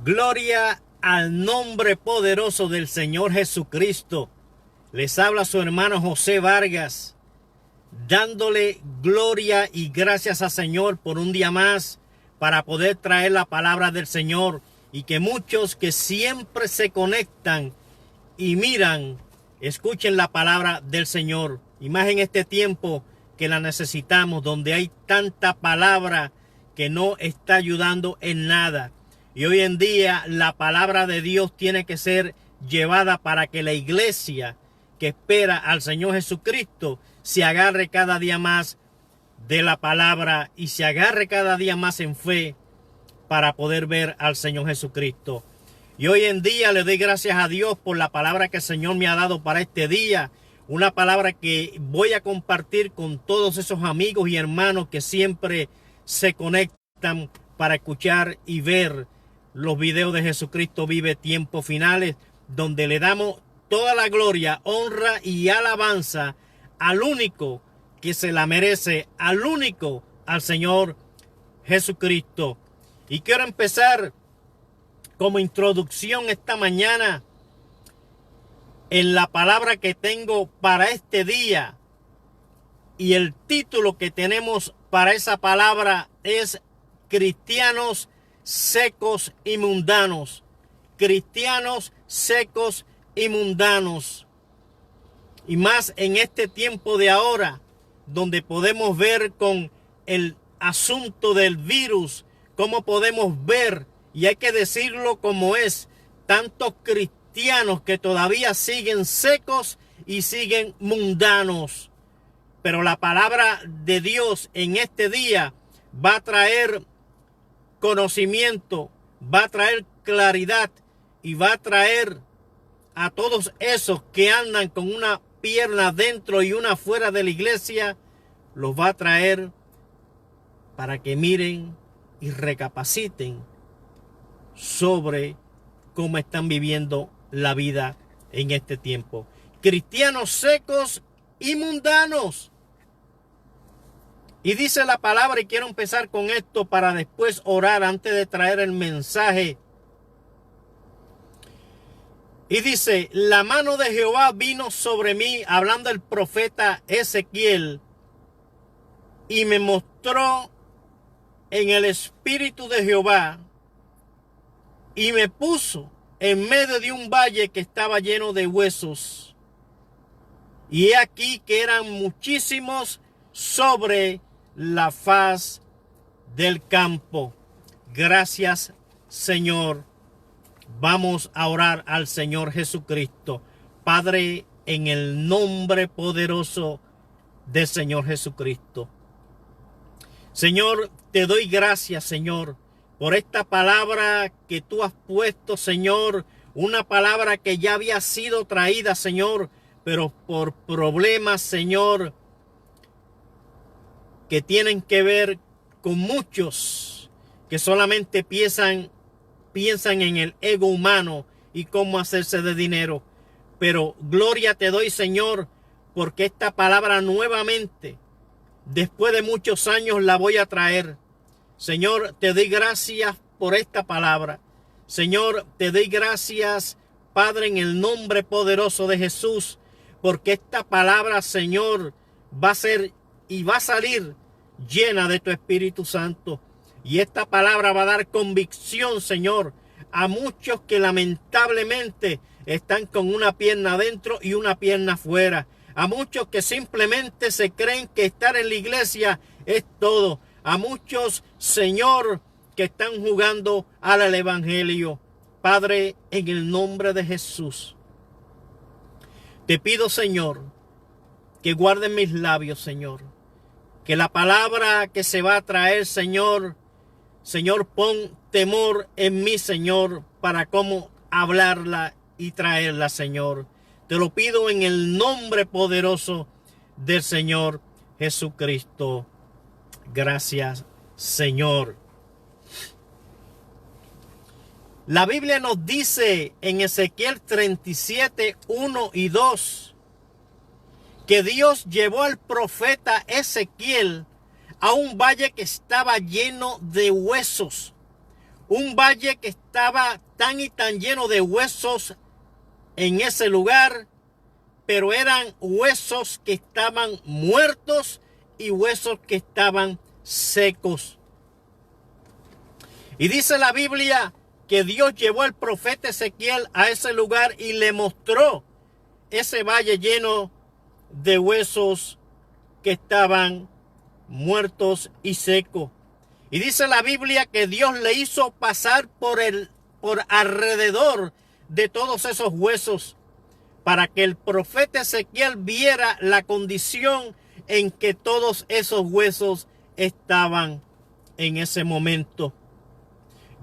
Gloria al nombre poderoso del Señor Jesucristo. Les habla su hermano José Vargas, dándole gloria y gracias al Señor por un día más para poder traer la palabra del Señor, y que muchos que siempre se conectan y miran, escuchen la palabra del Señor. Y más en este tiempo que la necesitamos, donde hay tanta palabra que no está ayudando en nada. Y hoy en día la palabra de Dios tiene que ser llevada para que la iglesia que espera al Señor Jesucristo se agarre cada día más de la palabra y se agarre cada día más en fe para poder ver al Señor Jesucristo. Y hoy en día le doy gracias a Dios por la palabra que el Señor me ha dado para este día. Una palabra que voy a compartir con todos esos amigos y hermanos que siempre se conectan para escuchar y ver los videos de Jesucristo Vive Tiempos Finales, donde le damos toda la gloria, honra y alabanza al único que se la merece, al único, al Señor Jesucristo. Y quiero empezar como introducción esta mañana en la palabra que tengo para este día. Y el título que tenemos para esa palabra es Cristianos secos y mundanos. Cristianos secos y mundanos. Y más en este tiempo de ahora, donde podemos ver con el asunto del virus, cómo podemos ver, y hay que decirlo como es, tantos cristianos que todavía siguen secos y siguen mundanos. Pero la palabra de Dios en este día va a traer conocimiento, va a traer claridad y va a traer a todos esos que andan con una pierna dentro y una fuera de la iglesia, los va a traer para que miren y recapaciten sobre cómo están viviendo la vida en este tiempo. Cristianos secos y mundanos. Y dice la palabra, y quiero empezar con esto para después orar antes de traer el mensaje. Y dice, la mano de Jehová vino sobre mí, hablando el profeta Ezequiel, y me mostró en el espíritu de Jehová, y me puso en medio de un valle que estaba lleno de huesos. Y he aquí que eran muchísimos sobre la faz del campo. Gracias, Señor. Vamos a orar al Señor Jesucristo. Padre, en el nombre poderoso del Señor Jesucristo. Señor, te doy gracias, Señor, por esta palabra que tú has puesto, Señor. Una palabra que ya había sido traída, Señor, pero por problemas, Señor, que tienen que ver con muchos que solamente piensan en el ego humano y cómo hacerse de dinero. Pero gloria te doy, Señor, porque esta palabra nuevamente, después de muchos años, la voy a traer. Señor, te doy gracias por esta palabra. Señor, te doy gracias, Padre, en el nombre poderoso de Jesús, porque esta palabra, Señor, va a ser y va a salir llena de tu Espíritu Santo. Y esta palabra va a dar convicción, Señor, a muchos que lamentablemente están con una pierna adentro y una pierna afuera. A muchos que simplemente se creen que estar en la iglesia es todo. A muchos, Señor, que están jugando al evangelio. Padre, en el nombre de Jesús, te pido, Señor, que guarden mis labios, Señor. Que la palabra que se va a traer, Señor, pon temor en mí, Señor, para cómo hablarla y traerla, Señor. Te lo pido en el nombre poderoso del Señor Jesucristo. Gracias, Señor. La Biblia nos dice en Ezequiel 37, 1 y 2, que Dios llevó al profeta Ezequiel a un valle que estaba lleno de huesos. un valle que estaba tan y tan lleno de huesos en ese lugar, pero eran huesos que estaban muertos y huesos que estaban secos. Y dice la Biblia que Dios llevó al profeta Ezequiel a ese lugar y le mostró ese valle lleno de huesos que estaban muertos y secos. Y dice la Biblia que Dios le hizo pasar por alrededor de todos esos huesos para que el profeta Ezequiel viera la condición en que todos esos huesos estaban en ese momento.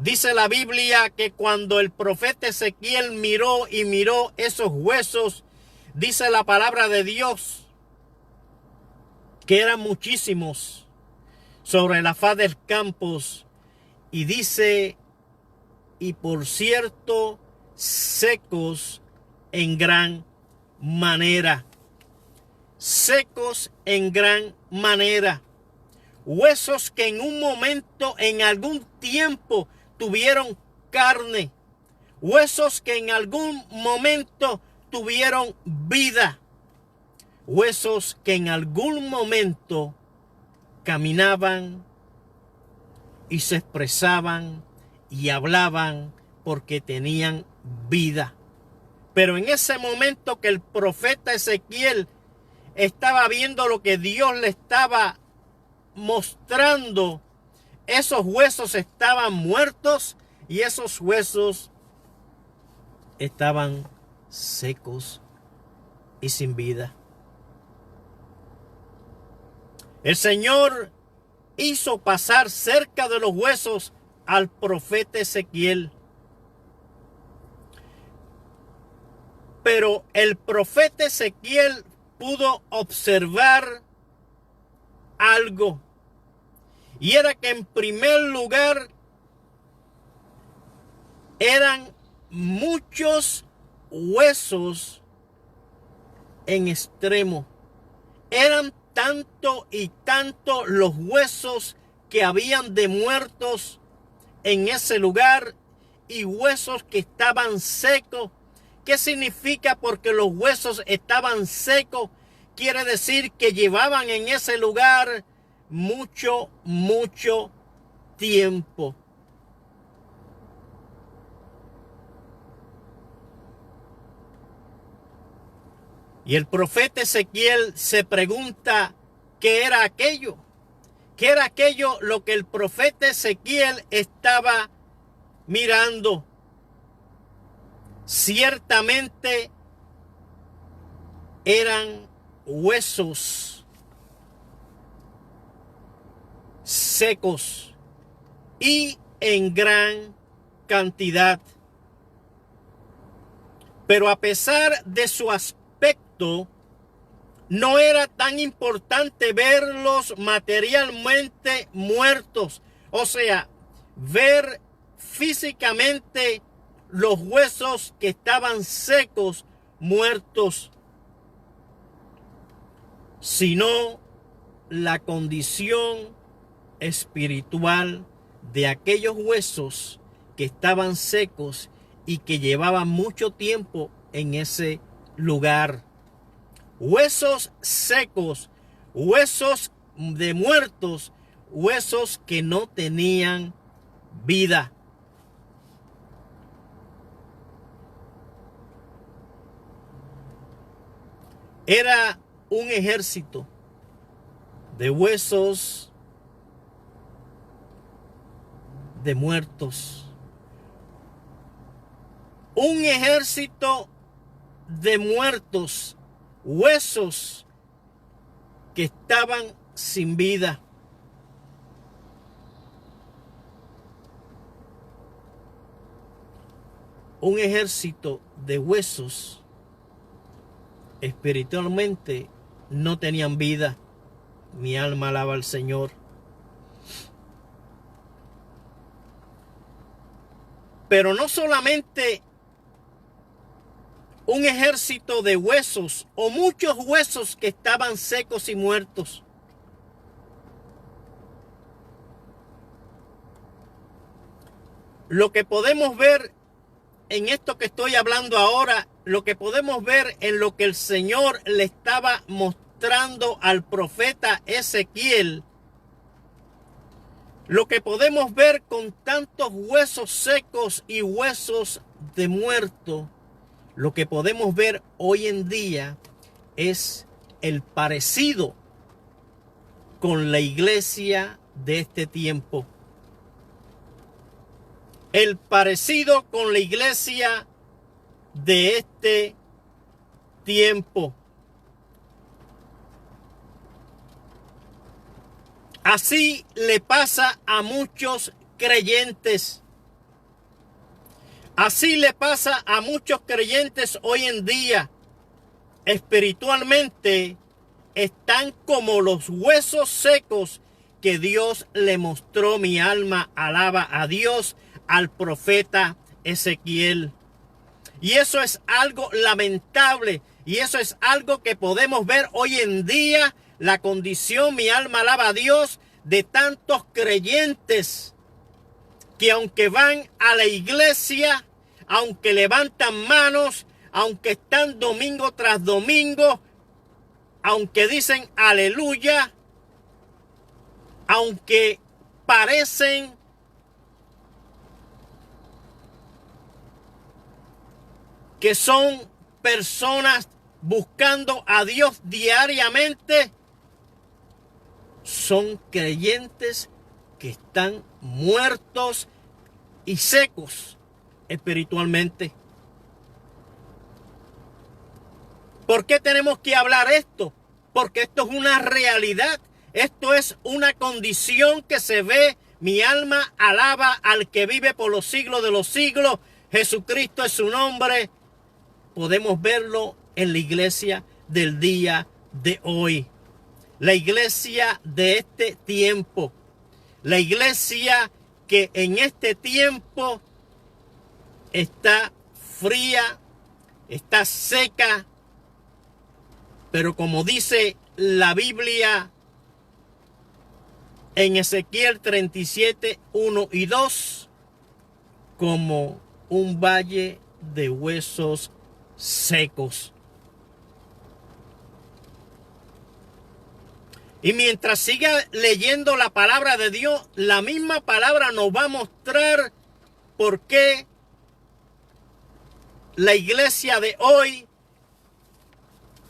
Dice la Biblia que cuando el profeta Ezequiel miró esos huesos, dice la palabra de Dios que eran muchísimos sobre la faz del campo, y dice, y por cierto, secos en gran manera. Secos en gran manera. Huesos que en un momento, en algún tiempo, tuvieron carne. Huesos que en algún momento tuvieron vida. Huesos que en algún momento caminaban y se expresaban y hablaban porque tenían vida. Pero en ese momento que el profeta Ezequiel estaba viendo lo que Dios le estaba mostrando, esos huesos estaban muertos y esos huesos estaban secos y sin vida. El Señor hizo pasar cerca de los huesos al profeta Ezequiel. Pero el profeta Ezequiel pudo observar algo. Y era que en primer lugar eran muchos huesos en extremo. Eran tanto y tanto los huesos que habían de muertos en ese lugar y huesos que estaban secos. ¿Qué significa? Porque los huesos estaban secos. Quiere decir que llevaban en ese lugar mucho tiempo. Y el profeta Ezequiel se pregunta qué era aquello. ¿Qué era aquello lo que el profeta Ezequiel estaba mirando? Ciertamente eran huesos secos y en gran cantidad. Pero a pesar de su aspecto, no era tan importante verlos materialmente muertos. O sea, ver físicamente los huesos que estaban secos, muertos, sino la condición espiritual de aquellos huesos que estaban secos y que llevaban mucho tiempo en ese lugar. Huesos secos, huesos de muertos, huesos que no tenían vida. Era un ejército de huesos de muertos. Un ejército de muertos, huesos que estaban sin vida. Un ejército de huesos espiritualmente no tenían vida. Mi alma alaba al Señor. Pero no solamente un ejército de huesos o muchos huesos que estaban secos y muertos. Lo que podemos ver en esto que estoy hablando ahora, lo que podemos ver en lo que el Señor le estaba mostrando al profeta Ezequiel, lo que podemos ver con tantos huesos secos y huesos de muerto, lo que podemos ver hoy en día es el parecido con la iglesia de este tiempo. El parecido con la iglesia de este tiempo. Así le pasa a muchos creyentes. Así le pasa a muchos creyentes hoy en día. Espiritualmente están como los huesos secos que Dios le mostró. Mi alma alaba a Dios, al profeta Ezequiel. Y eso es algo lamentable. Y eso es algo que podemos ver hoy en día. La condición, mi alma alaba a Dios, de tantos creyentes que aunque van a la iglesia, aunque levantan manos, aunque están domingo tras domingo, aunque dicen aleluya, aunque parecen que son personas buscando a Dios diariamente, son creyentes que están muertos y secos espiritualmente. ¿Por qué tenemos que hablar esto? Porque esto es una realidad. Esto es una condición que se ve. Mi alma alaba al que vive por los siglos de los siglos. Jesucristo es su nombre. Podemos verlo en la iglesia del día de hoy. La iglesia de este tiempo. La iglesia que en este tiempo está fría, está seca, pero como dice la Biblia en Ezequiel 37, 1 y 2, como un valle de huesos secos. Y mientras siga leyendo la palabra de Dios, la misma palabra nos va a mostrar por qué la iglesia de hoy,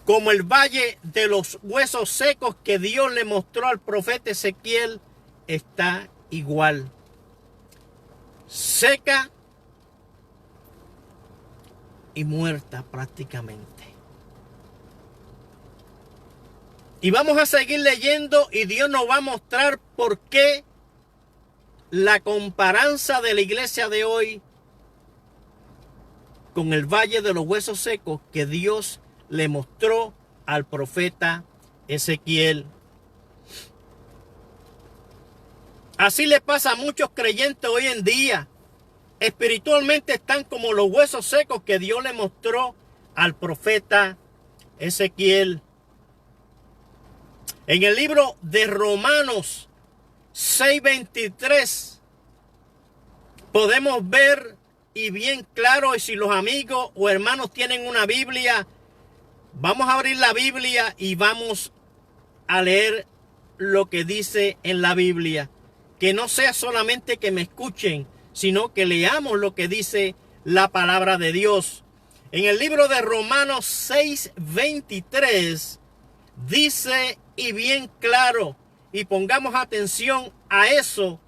como el valle de los huesos secos que Dios le mostró al profeta Ezequiel, está igual. Seca y muerta prácticamente. Y vamos a seguir leyendo y Dios nos va a mostrar por qué la comparanza de la iglesia de hoy con el valle de los huesos secos que Dios le mostró al profeta Ezequiel. Así le pasa a muchos creyentes hoy en día. Espiritualmente están como los huesos secos que Dios le mostró al profeta Ezequiel. En el libro de Romanos 6:23 podemos ver y bien claro, y si los amigos o hermanos tienen una Biblia, vamos a abrir la Biblia y vamos a leer lo que dice en la Biblia. Que no sea solamente que me escuchen, sino que leamos lo que dice la palabra de Dios. En el libro de Romanos 6:23 dice y bien claro, y pongamos atención a eso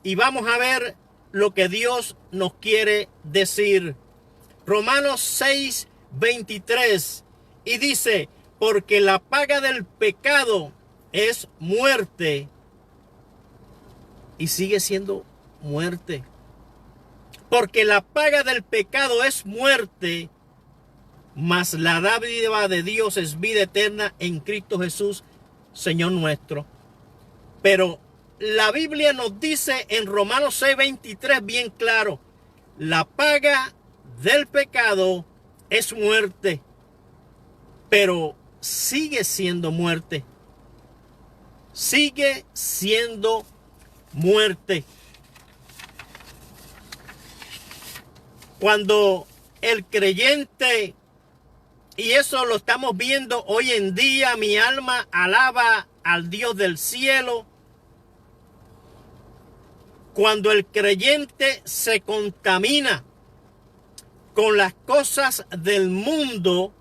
y vamos a ver lo que Dios nos quiere decir. Romanos 6:23 y dice: porque la paga del pecado es muerte, y sigue siendo muerte. Porque la paga del pecado es muerte, mas la dádiva de Dios es vida eterna en Cristo Jesús, Señor nuestro. Pero la Biblia nos dice en Romanos 6:23 bien claro: la paga del pecado es muerte, pero sigue siendo muerte. Sigue siendo muerte. Cuando el creyente, y eso lo estamos viendo hoy en día, mi alma alaba al Dios del cielo. Cuando el creyente se contamina con las cosas del mundo,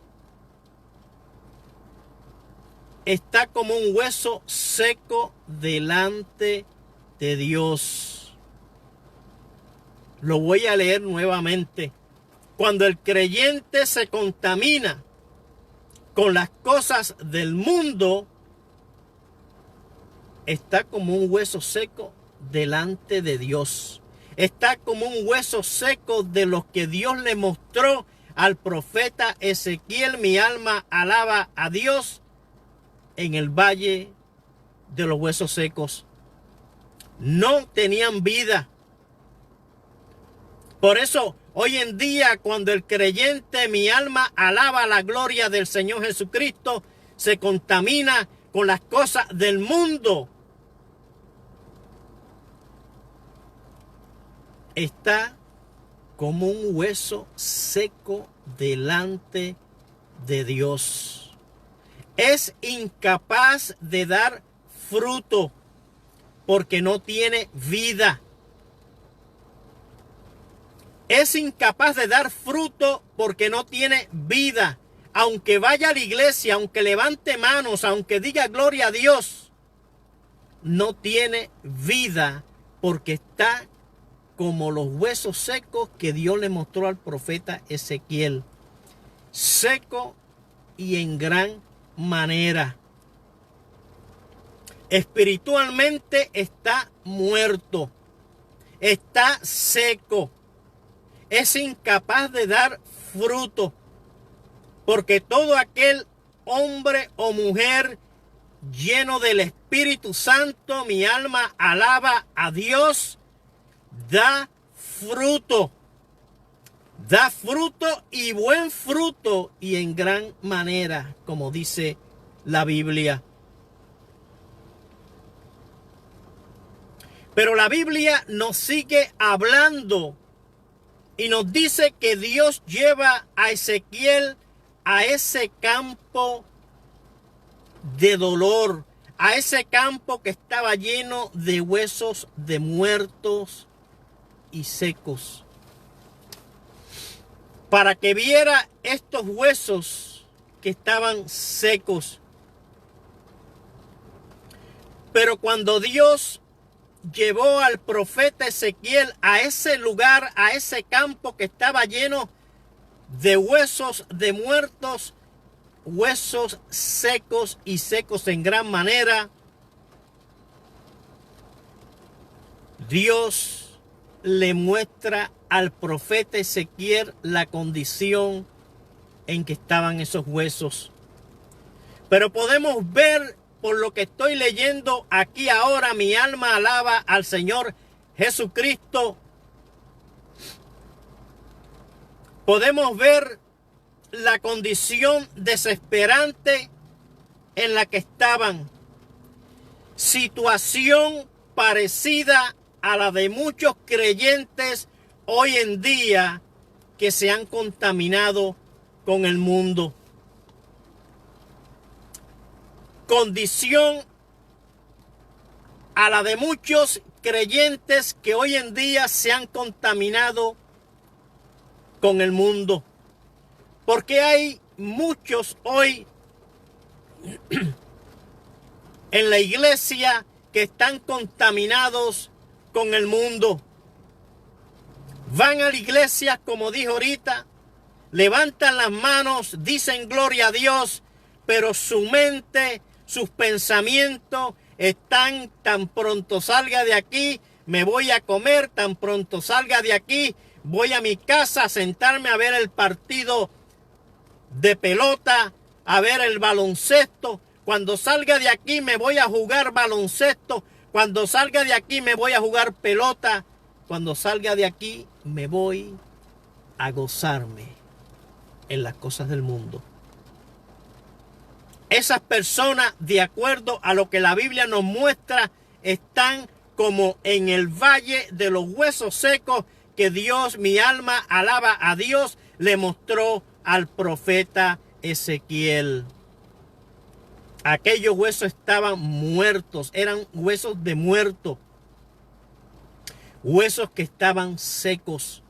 está como un hueso seco delante de Dios. Lo voy a leer nuevamente. Cuando el creyente se contamina con las cosas del mundo, está como un hueso seco delante de Dios. Está como un hueso seco de los que Dios le mostró al profeta Ezequiel. Mi alma alaba a Dios en el valle de los huesos secos. No tenían vida. Por eso, hoy en día, cuando el creyente, mi alma alaba la gloria del Señor Jesucristo, se contamina con las cosas del mundo, está como un hueso seco delante de Dios. Es incapaz de dar fruto porque no tiene vida. Es incapaz de dar fruto porque no tiene vida. Aunque vaya a la iglesia, aunque levante manos, aunque diga gloria a Dios, no tiene vida porque está como los huesos secos que Dios le mostró al profeta Ezequiel. Seco y en gran manera. Espiritualmente está muerto. Está seco. Es incapaz de dar fruto. Porque todo aquel hombre o mujer lleno del Espíritu Santo, mi alma alaba a Dios, da fruto. Da fruto y buen fruto y en gran manera, como dice la Biblia. Pero la Biblia nos sigue hablando y nos dice que Dios lleva a Ezequiel a ese campo de dolor, a ese campo que estaba lleno de huesos de muertos y secos, para que viera estos huesos que estaban secos. Pero cuando Dios llevó al profeta Ezequiel a ese lugar, a ese campo que estaba lleno de huesos de muertos, huesos secos y secos en gran manera, Dios le muestra al profeta Ezequiel la condición en que estaban esos huesos. Pero podemos ver, por lo que estoy leyendo aquí ahora, mi alma alaba al Señor Jesucristo. Podemos ver la condición desesperante en la que estaban. Situación parecida a la de muchos creyentes hoy en día que se han contaminado con el mundo. Condición a la de muchos creyentes que hoy en día se han contaminado con el mundo. Porque hay muchos hoy en la iglesia que están contaminados con el mundo. Van a la iglesia, como dijo ahorita, levantan las manos, dicen gloria a Dios, pero su mente, sus pensamientos están: tan pronto salga de aquí, me voy a comer, tan pronto salga de aquí, voy a mi casa a sentarme a ver el partido de pelota, a ver el baloncesto. Cuando salga de aquí me voy a jugar baloncesto. Cuando salga de aquí me voy a jugar pelota. Cuando salga de aquí me voy a gozarme en las cosas del mundo. Esas personas, de acuerdo a lo que la Biblia nos muestra, están como en el valle de los huesos secos, que Dios, mi alma alaba a Dios, le mostró al profeta Ezequiel. Aquellos huesos estaban muertos, eran huesos de muerto, huesos que estaban secos.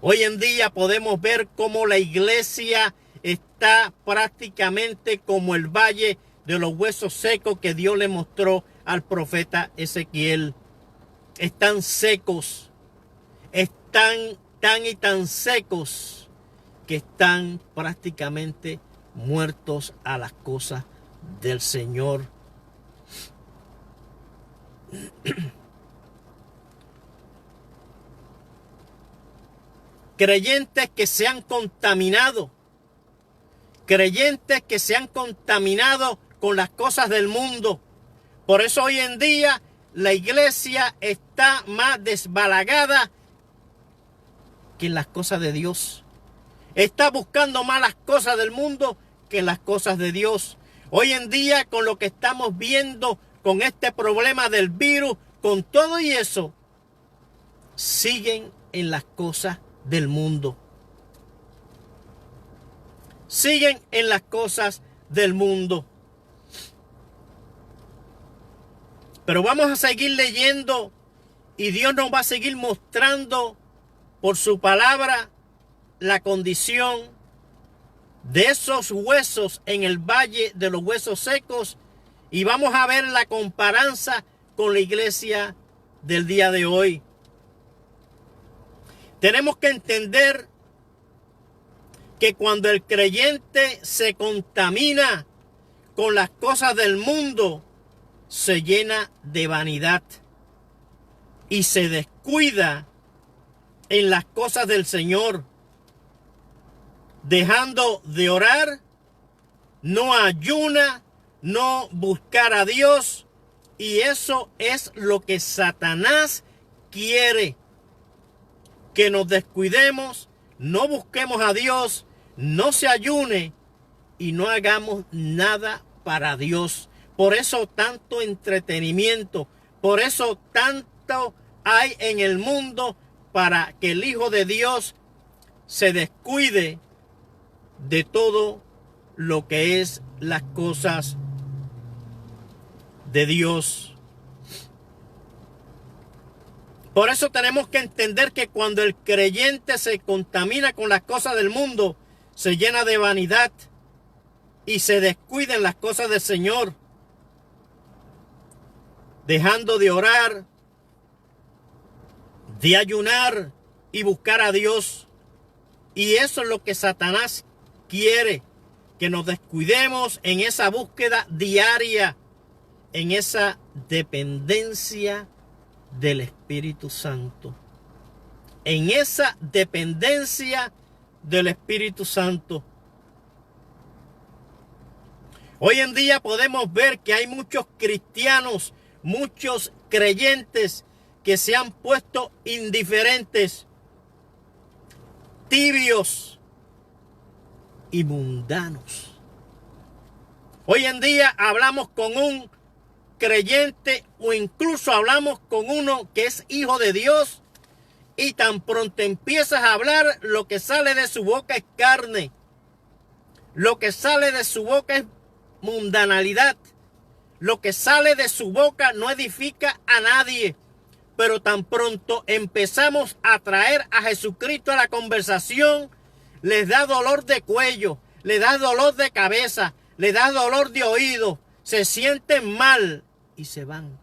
Hoy en día podemos ver cómo la iglesia está prácticamente como el valle de los huesos secos que Dios le mostró al profeta Ezequiel. Están secos, están tan secos que están prácticamente muertos a las cosas del Señor. Creyentes que se han contaminado, creyentes que se han contaminado con las cosas del mundo. Por eso hoy en día la iglesia está más desbalagada que en las cosas de Dios. Está buscando más las cosas del mundo que las cosas de Dios. Hoy en día, con lo que estamos viendo, con este problema del virus, con todo y eso, siguen en las cosas del mundo. Siguen en las cosas del mundo. Pero vamos a seguir leyendo y Dios nos va a seguir mostrando por su palabra la condición de esos huesos en el valle de los huesos secos, y vamos a ver la comparanza con la iglesia del día de hoy. Tenemos que entender que cuando el creyente se contamina con las cosas del mundo, se llena de vanidad y se descuida en las cosas del Señor, dejando de orar, no ayuna, no buscar a Dios, y eso es lo que Satanás quiere, que nos descuidemos, no busquemos a Dios, no se ayune y no hagamos nada para Dios. Por eso tanto entretenimiento, por eso tanto hay en el mundo para que el Hijo de Dios se descuide de todo lo que es las cosas de Dios. Por eso tenemos que entender que cuando el creyente se contamina con las cosas del mundo, se llena de vanidad y se descuida en las cosas del Señor, dejando de orar, de ayunar y buscar a Dios. Y eso es lo que Satanás quiere, que nos descuidemos en esa búsqueda diaria, en esa dependencia del Espíritu Santo. En esa dependencia del Espíritu Santo. Hoy en día podemos ver que hay muchos cristianos, muchos creyentes que se han puesto indiferentes, tibios y mundanos. Hoy en día hablamos con un creyente o incluso hablamos con uno que es hijo de Dios y tan pronto empiezas a hablar, lo que sale de su boca es carne. Lo que sale de su boca es mundanalidad. Lo que sale de su boca no edifica a nadie. Pero tan pronto empezamos a traer a Jesucristo a la conversación, les da dolor de cuello, les da dolor de cabeza, les da dolor de oído, se sienten mal y se van.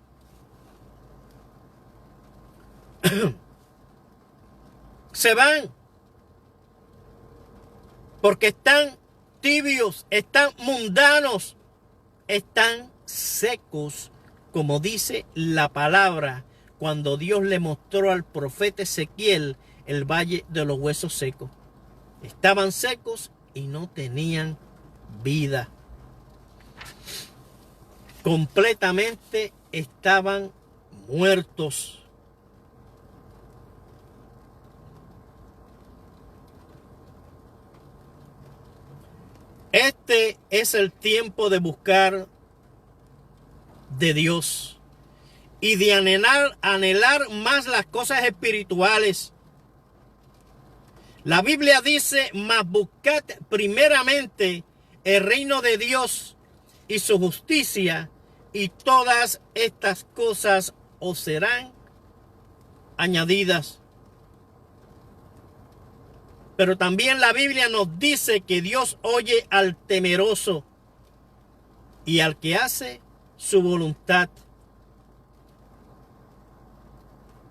Se van porque están tibios, están mundanos, están secos, como dice la palabra cuando Dios le mostró al profeta Ezequiel el valle de los huesos secos. Estaban secos y no tenían vida. Completamente estaban muertos. Este es el tiempo de buscar de Dios y de anhelar más las cosas espirituales. La Biblia dice, mas buscad primeramente el reino de Dios y su justicia, y todas estas cosas os serán añadidas. Pero también la Biblia nos dice que Dios oye al temeroso y al que hace su voluntad.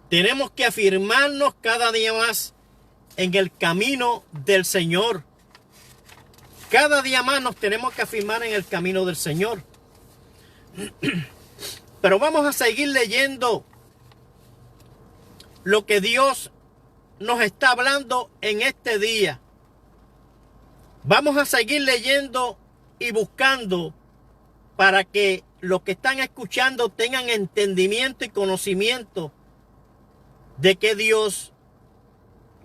Tenemos que afirmarnos cada día más en el camino del Señor. Cada día más nos tenemos que afirmar en el camino del Señor. Pero vamos a seguir leyendo lo que Dios nos está hablando en este día. Vamos a seguir leyendo y buscando para que los que están escuchando tengan entendimiento y conocimiento de que Dios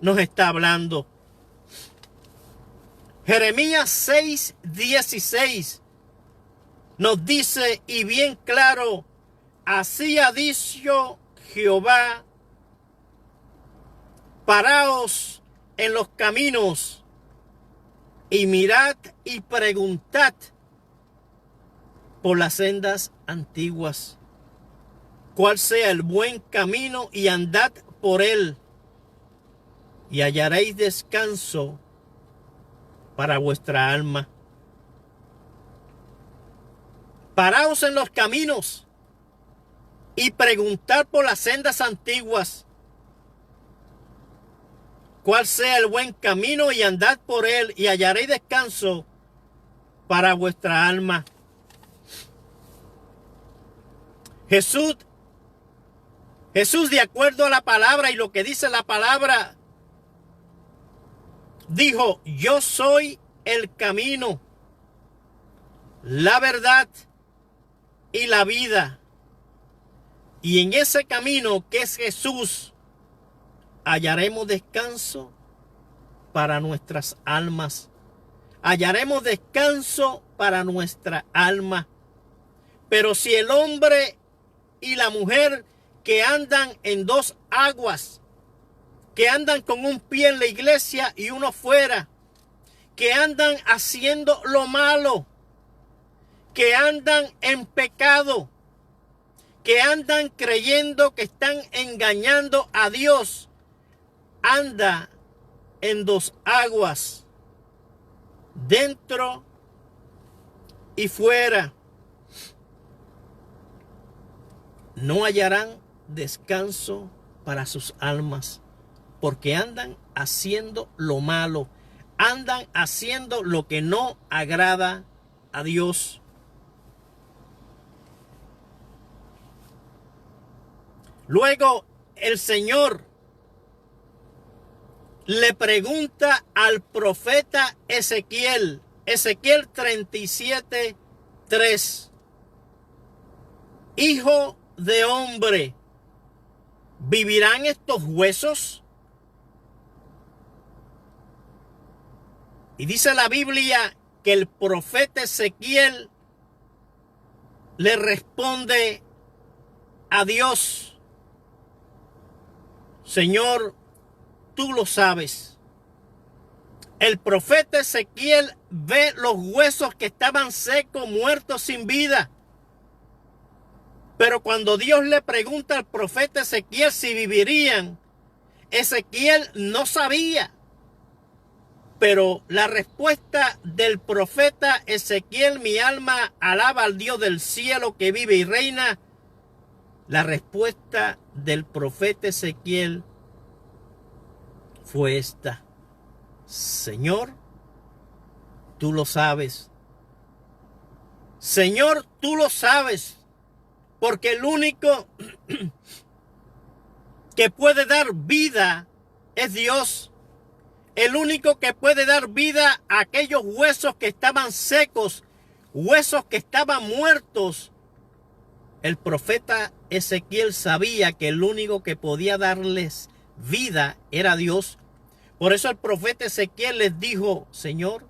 nos está hablando. Jeremías 6:16 nos dice, y bien claro, así ha dicho Jehová, paraos en los caminos y mirad y preguntad por las sendas antiguas, cuál sea el buen camino, y andad por él, y hallaréis descanso para vuestra alma. Paraos en los caminos y preguntad por las sendas antiguas, cuál sea el buen camino, y andad por él, y hallaréis descanso para vuestra alma. Jesús, de acuerdo a la palabra y lo que dice la palabra, dijo, yo soy el camino, la verdad y la vida. Y en ese camino que es Jesús, hallaremos descanso para nuestras almas. Hallaremos descanso para nuestra alma. Pero si el hombre y la mujer que andan en dos aguas, que andan con un pie en la iglesia y uno fuera, que andan haciendo lo malo, que andan en pecado, que andan creyendo que están engañando a Dios, anda en dos aguas, dentro y fuera, no hallarán descanso para sus almas, porque andan haciendo lo malo, andan haciendo lo que no agrada a Dios. Luego el Señor le pregunta al profeta Ezequiel, Ezequiel 37:3, hijo de hombre, ¿vivirán estos huesos? Y dice la Biblia que el profeta Ezequiel le responde a Dios, Señor, tú lo sabes. El profeta Ezequiel ve los huesos que estaban secos, muertos, sin vida. Pero cuando Dios le pregunta al profeta Ezequiel si vivirían, Ezequiel no sabía. Pero la respuesta del profeta Ezequiel, mi alma alaba al Dios del cielo que vive y reina. La respuesta del profeta Ezequiel fue esta: Señor, tú lo sabes. Señor, tú lo sabes. Porque el único que puede dar vida es Dios. El único que puede dar vida a aquellos huesos que estaban secos, huesos que estaban muertos. El profeta Ezequiel sabía que el único que podía darles vida era Dios. Por eso el profeta Ezequiel le dijo, Señor,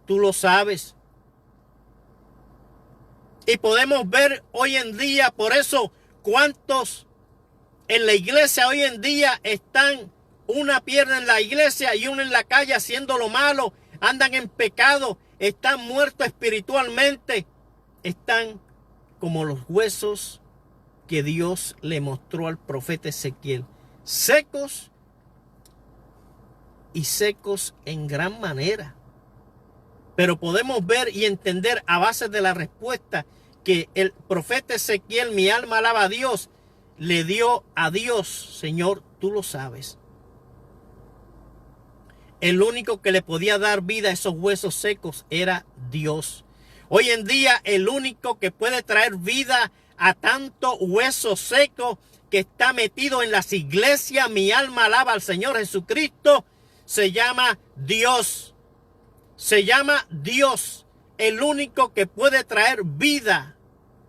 tú lo sabes. Y podemos ver hoy en día, por eso, cuántos en la iglesia hoy en día están una pierna en la iglesia y una en la calle haciendo lo malo, andan en pecado, están muertos espiritualmente, están como los huesos que Dios le mostró al profeta Ezequiel, secos y secos en gran manera. Pero podemos ver y entender a base de la respuesta que el profeta Ezequiel, mi alma alaba a Dios, le dio a Dios. Señor, tú lo sabes. El único que le podía dar vida a esos huesos secos era Dios. Hoy en día el único que puede traer vida a tanto hueso seco que está metido en las iglesias, mi alma alaba al Señor Jesucristo, se llama Dios. Se llama Dios, el único que puede traer vida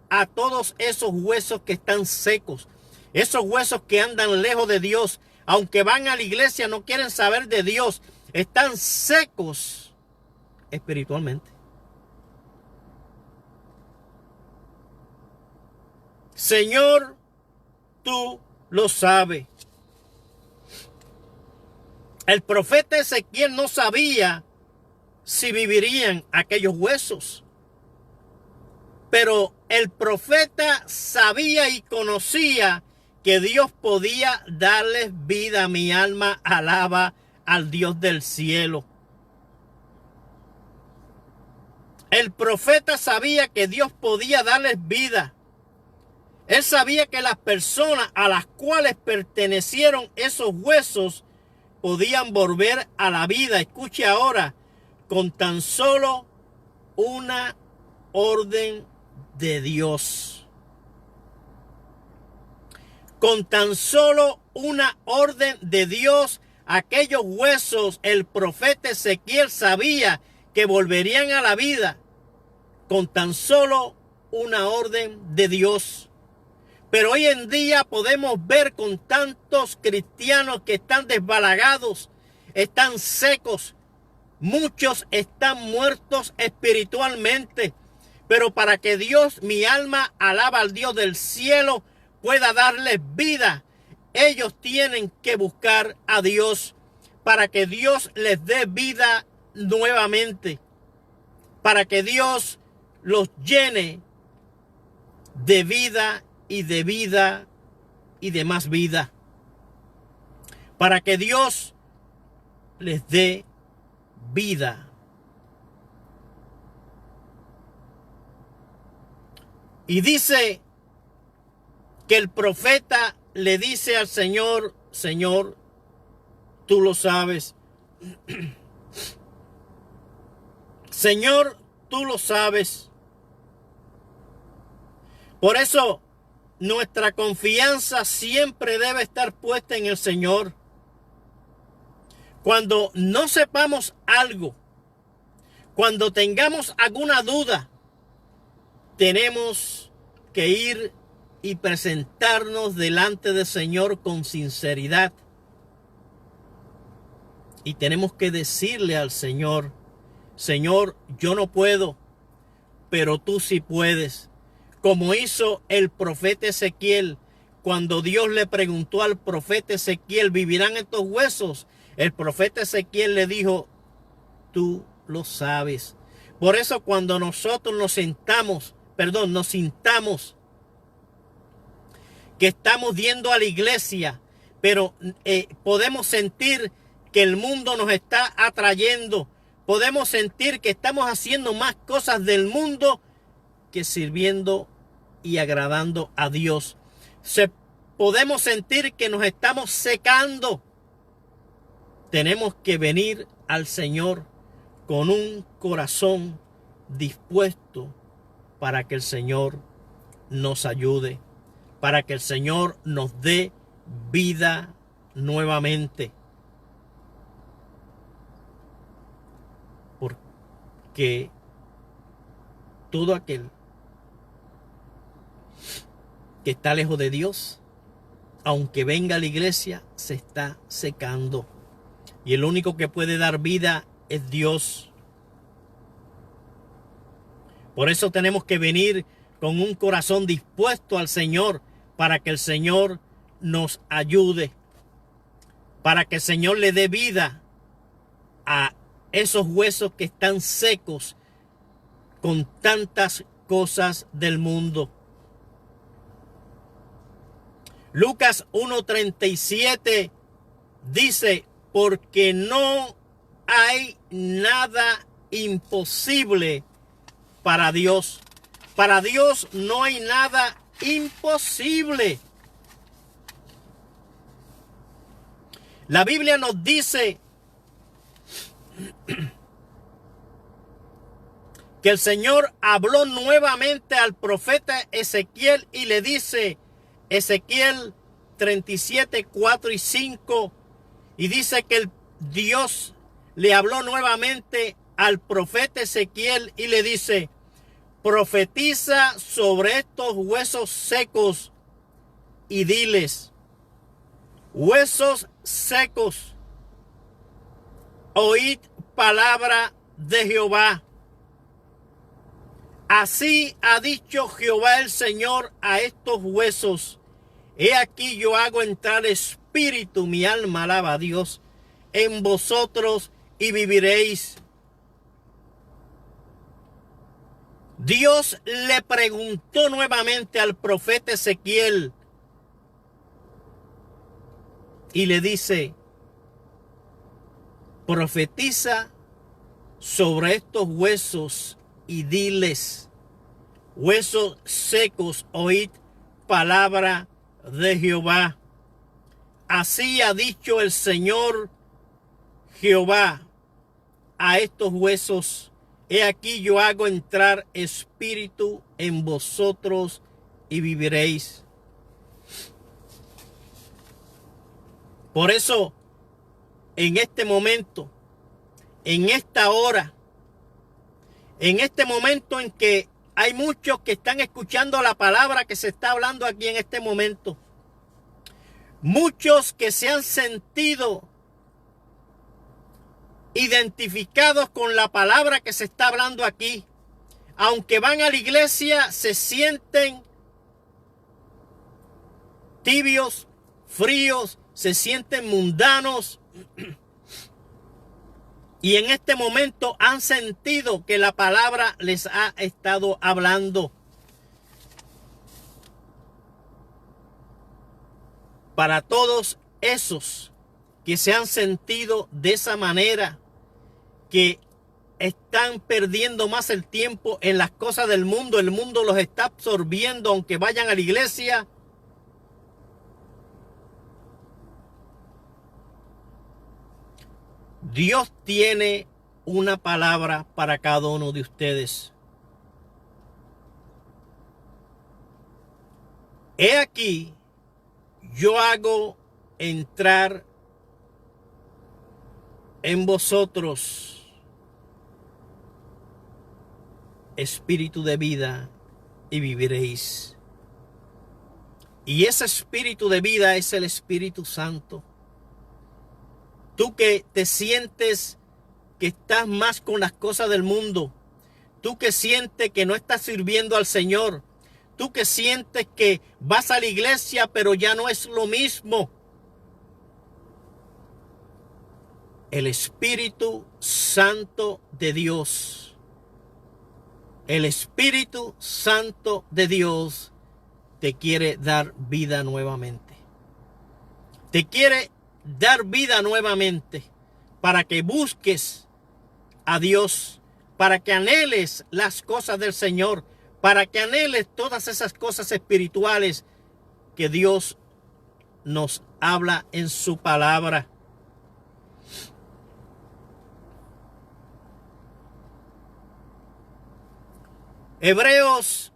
a todos esos huesos que están secos. Esos huesos que andan lejos de Dios, aunque van a la iglesia, no quieren saber de Dios. Están secos espiritualmente. Señor, tú lo sabes. El profeta Ezequiel no sabía si vivirían aquellos huesos. Pero el profeta sabía y conocía que Dios podía darles vida. Mi alma alaba al Dios del cielo. El profeta sabía que Dios podía darles vida. Él sabía que las personas a las cuales pertenecieron esos huesos podían volver a la vida. Escuche ahora, con tan solo una orden de Dios. Con tan solo una orden de Dios, aquellos huesos, el profeta Ezequiel sabía que volverían a la vida con tan solo una orden de Dios. Pero hoy en día podemos ver con tantos cristianos que están desbalagados, están secos, muchos están muertos espiritualmente. Pero para que Dios, mi alma alaba al Dios del cielo, pueda darles vida, ellos tienen que buscar a Dios para que Dios les dé vida nuevamente, para que Dios los llene de vida y de vida y de más vida, para que Dios les dé vida. Y dice que el profeta le dice al Señor, Señor, tú lo sabes. Señor, tú lo sabes. Por eso nuestra confianza siempre debe estar puesta en el Señor. Cuando no sepamos algo, cuando tengamos alguna duda, tenemos que ir y presentarnos delante del Señor con sinceridad. Y tenemos que decirle al Señor, Señor, yo no puedo, pero tú sí puedes. Como hizo el profeta Ezequiel, cuando Dios le preguntó al profeta Ezequiel, ¿vivirán estos huesos? El profeta Ezequiel le dijo, tú lo sabes. Por eso cuando nosotros nos sintamos que estamos yendo a la iglesia, pero podemos sentir que el mundo nos está atrayendo, podemos sentir que estamos haciendo más cosas del mundo que sirviendo y agradando a Dios. Podemos sentir que nos estamos secando. Tenemos que venir al Señor con un corazón dispuesto para que el Señor nos ayude, para que el Señor nos dé vida nuevamente. Porque todo aquel que está lejos de Dios, aunque venga a la iglesia, se está secando. Y el único que puede dar vida es Dios. Por eso tenemos que venir con un corazón dispuesto al Señor, para que el Señor nos ayude, para que el Señor le dé vida a esos huesos que están secos con tantas cosas del mundo. Lucas 1:37 dice, porque no hay nada imposible para Dios. Para Dios no hay nada imposible. La Biblia nos dice que el Señor habló nuevamente al profeta Ezequiel y le dice, Ezequiel 37, 4 y 5, y dice que el Dios le habló nuevamente al profeta Ezequiel y le dice, profetiza sobre estos huesos secos y diles, huesos secos, oíd palabra de Jehová. Así ha dicho Jehová el Señor a estos huesos. He aquí yo hago entrar espíritu, mi alma alaba a Dios, en vosotros y viviréis. Dios le preguntó nuevamente al profeta Ezequiel y le dice, profetiza sobre estos huesos y diles, huesos secos, oíd palabra de Jehová. Así ha dicho el Señor Jehová a estos huesos, he aquí yo hago entrar espíritu en vosotros y viviréis. Por eso, en este momento, en esta hora, en este momento en que hay muchos que están escuchando la palabra que se está hablando aquí en este momento, muchos que se han sentido identificados con la palabra que se está hablando aquí, aunque van a la iglesia, se sienten tibios, fríos, se sienten mundanos. Y en este momento han sentido que la palabra les ha estado hablando. Para todos esos que se han sentido de esa manera, que están perdiendo más el tiempo en las cosas del mundo, el mundo los está absorbiendo aunque vayan a la iglesia. Dios tiene una palabra para cada uno de ustedes. He aquí, yo hago entrar en vosotros espíritu de vida y viviréis. Y ese espíritu de vida es el Espíritu Santo. Tú que te sientes que estás más con las cosas del mundo, tú que sientes que no estás sirviendo al Señor, tú que sientes que vas a la iglesia pero ya no es lo mismo. El Espíritu Santo de Dios, el Espíritu Santo de Dios te quiere dar vida nuevamente. Te quiere dar vida nuevamente para que busques a Dios, para que anheles las cosas del Señor, para que anheles todas esas cosas espirituales que Dios nos habla en su palabra. Hebreos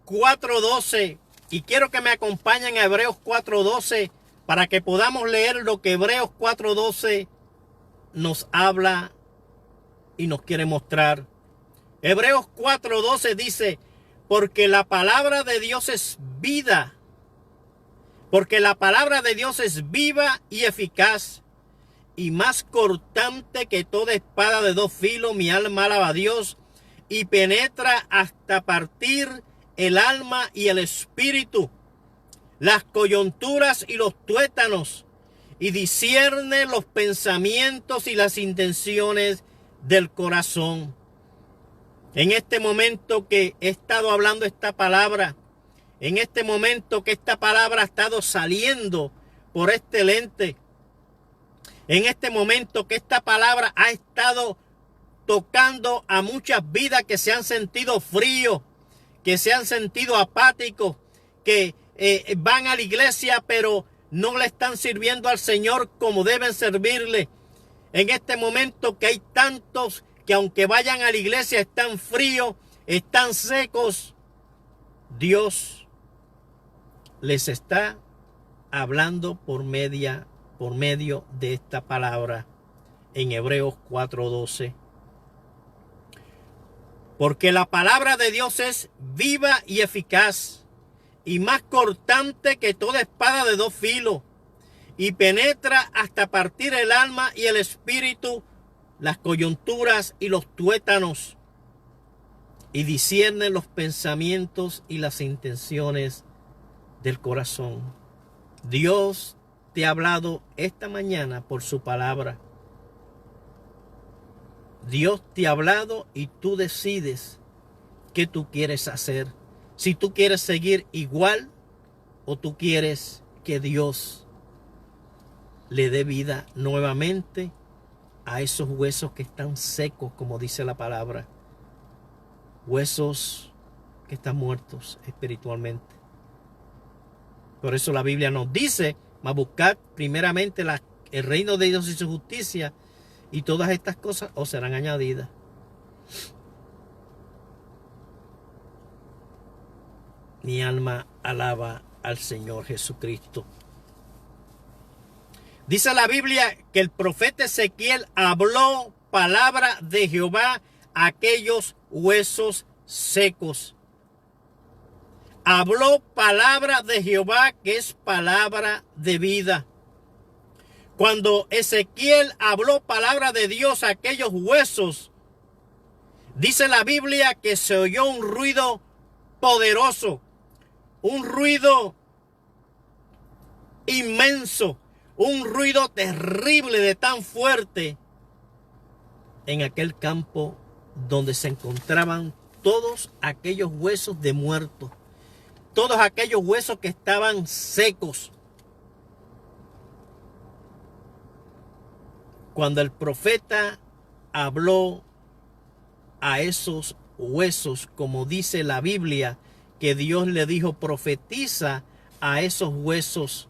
4:12, y quiero que me acompañen a Hebreos 4:12 para que podamos leer lo que Hebreos 4:12 nos habla y nos quiere mostrar. Hebreos 4:12 dice, porque la palabra de Dios es vida, porque la palabra de Dios es viva y eficaz, y más cortante que toda espada de dos filos, mi alma alaba a Dios, y penetra hasta partir el alma y el espíritu, las coyunturas y los tuétanos, y discierne los pensamientos y las intenciones del corazón. En este momento que he estado hablando esta palabra, en este momento que esta palabra ha estado saliendo por este lente, en este momento que esta palabra ha estado tocando a muchas vidas que se han sentido fríos, que se han sentido apáticos, que van a la iglesia pero no le están sirviendo al Señor como deben servirle. En este momento que hay tantos que aunque vayan a la iglesia están fríos, están secos, Dios les está hablando por medio de esta palabra en Hebreos 4:12. Porque la palabra de Dios es viva y eficaz, y más cortante que toda espada de dos filos, y penetra hasta partir el alma y el espíritu, las coyunturas y los tuétanos, y discierne los pensamientos y las intenciones del corazón. Dios te ha hablado esta mañana por su palabra. Dios te ha hablado y tú decides qué tú quieres hacer. Si tú quieres seguir igual o tú quieres que Dios le dé vida nuevamente a esos huesos que están secos, como dice la palabra. Huesos que están muertos espiritualmente. Por eso la Biblia nos dice, mas buscad primeramente el reino de Dios y su justicia, y todas estas cosas os serán añadidas. Mi alma alaba al Señor Jesucristo. Dice la Biblia que el profeta Ezequiel habló palabra de Jehová a aquellos huesos secos. Habló palabra de Jehová, que es palabra de vida. Cuando Ezequiel habló palabra de Dios a aquellos huesos, dice la Biblia que se oyó un ruido poderoso, un ruido inmenso, un ruido terrible, de tan fuerte, en aquel campo donde se encontraban todos aquellos huesos de muertos, todos aquellos huesos que estaban secos. Cuando el profeta habló a esos huesos, como dice la Biblia, que Dios le dijo, profetiza a esos huesos.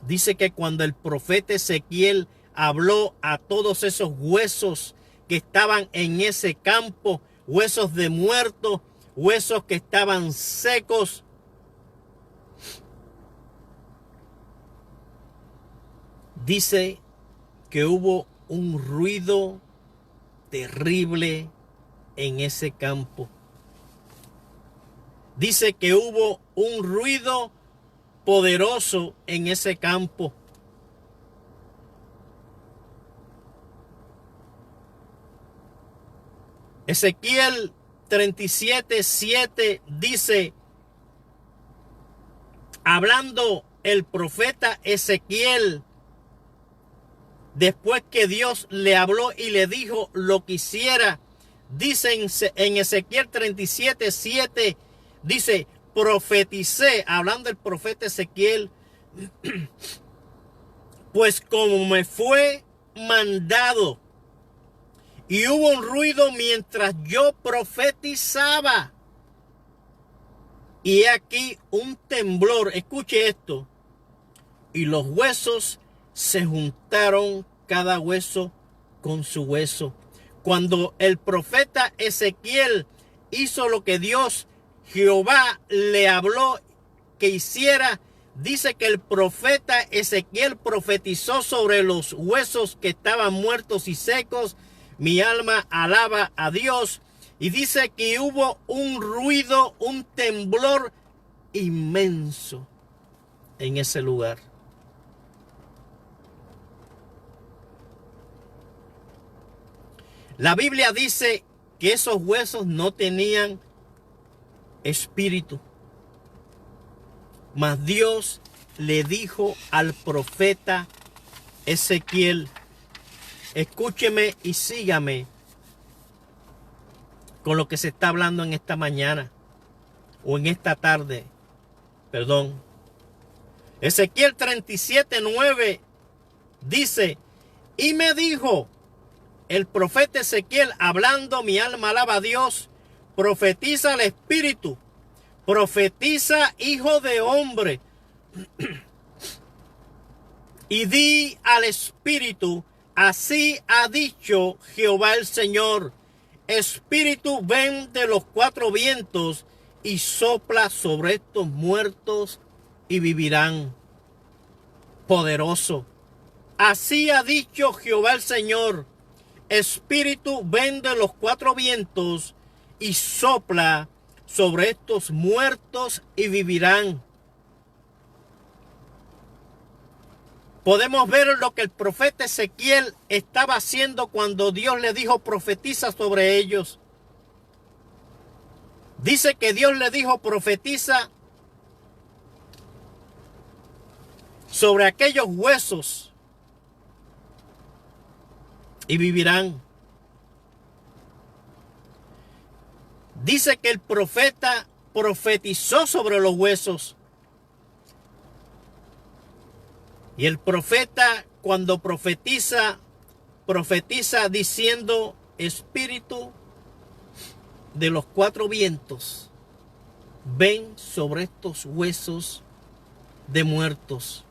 Dice que cuando el profeta Ezequiel habló a todos esos huesos que estaban en ese campo, huesos de muertos, huesos que estaban secos, dice que hubo un ruido terrible en ese campo. Dice que hubo un ruido poderoso en ese campo. Ezequiel 37:7 dice, hablando el profeta Ezequiel, después que Dios le habló y le dijo lo que hiciera, dice en Ezequiel 37:7, dice, profeticé, hablando el profeta Ezequiel, pues como me fue mandado, y hubo un ruido mientras yo profetizaba, y he aquí un temblor, escuche esto, y los huesos se juntaron, cada hueso con su hueso. Cuando el profeta Ezequiel hizo lo que Dios, Jehová, le habló que hiciera, dice que el profeta Ezequiel profetizó sobre los huesos que estaban muertos y secos. Mi alma alaba a Dios. Y dice que hubo un ruido, un temblor inmenso en ese lugar. La Biblia dice que esos huesos no tenían espíritu. Mas Dios le dijo al profeta Ezequiel, escúcheme y sígame con lo que se está hablando en esta mañana o en esta tarde, perdón. Ezequiel 37:9 dice, y me dijo el profeta Ezequiel, hablando, mi alma alaba a Dios, profetiza al Espíritu, profetiza, hijo de hombre, y di al Espíritu, así ha dicho Jehová el Señor, Espíritu, ven de los cuatro vientos y sopla sobre estos muertos y vivirán. Poderoso. Así ha dicho Jehová el Señor, Espíritu, ven de los cuatro vientos y sopla sobre estos muertos y vivirán. Podemos ver lo que el profeta Ezequiel estaba haciendo cuando Dios le dijo profetiza sobre ellos. Dice que Dios le dijo profetiza sobre aquellos huesos y vivirán. Dice que el profeta profetizó sobre los huesos. Y el profeta cuando profetiza, profetiza diciendo, Espíritu de los cuatro vientos, ven sobre estos huesos de muertos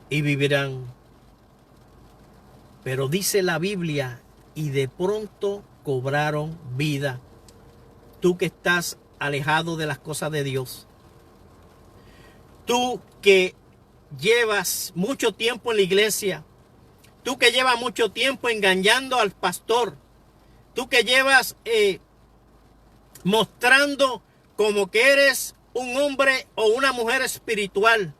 y vivirán. Pero dice la Biblia, y de pronto cobraron vida. Tú que estás alejado de las cosas de Dios. Tú que llevas mucho tiempo en la iglesia. Tú que llevas mucho tiempo engañando al pastor. Tú que llevas mostrando como que eres un hombre o una mujer espiritual.